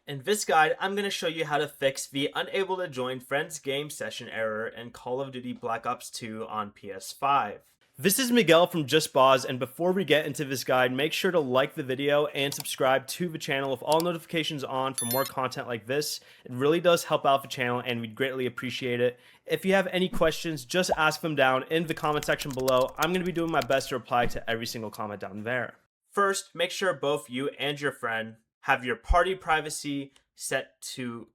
In this guide, I'm going to show you how to fix the unable to join friends game session error in Call of Duty Black Ops 2 on PS5. This is Miguel from Just Boz, and before we get into this guide, make sure to like the video and subscribe to the channel with all notifications on for more content like this. It really does help out the channel and we'd greatly appreciate it. If you have any questions, just ask them down in the comment section below. I'm going to be doing my best to reply to every single comment down there. First, make sure both you and your friend have your party privacy set to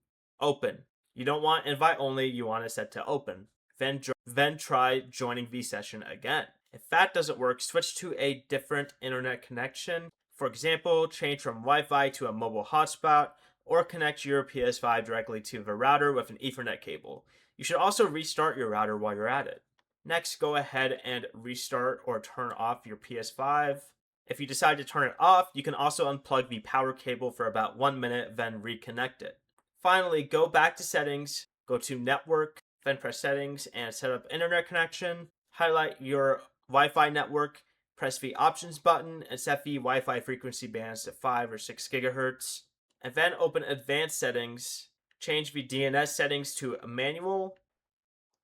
open. You don't want invite only, you want it set to open. Then try joining the session again. If that doesn't work, switch to a different internet connection. For example, change from Wi-Fi to a mobile hotspot, or connect your PS5 directly to the router with an Ethernet cable. You should also restart your router while you're at it. Next, go ahead and restart or turn off your PS5. If you decide to turn it off, you can also unplug the power cable for about 1 minute, then reconnect it. Finally, go back to settings, go to network, then press settings and set up internet connection. Highlight your Wi-Fi network, press the options button and set the Wi-Fi frequency bands to 5 or 6 gigahertz. And then open advanced settings, change the DNS settings to manual,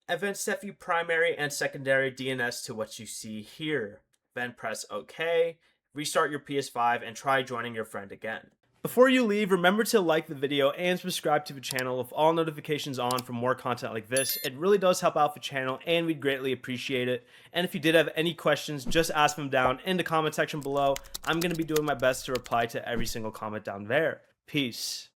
and then set the primary and secondary DNS to what you see here. Then press OK, restart your PS5 and try joining your friend again. Before you leave, remember to like the video and subscribe to the channel with all notifications on for more content like this. It really does help out the channel and we'd greatly appreciate it. And if you did have any questions, just ask them down in the comment section below. I'm going to be doing my best to reply to every single comment down there. Peace.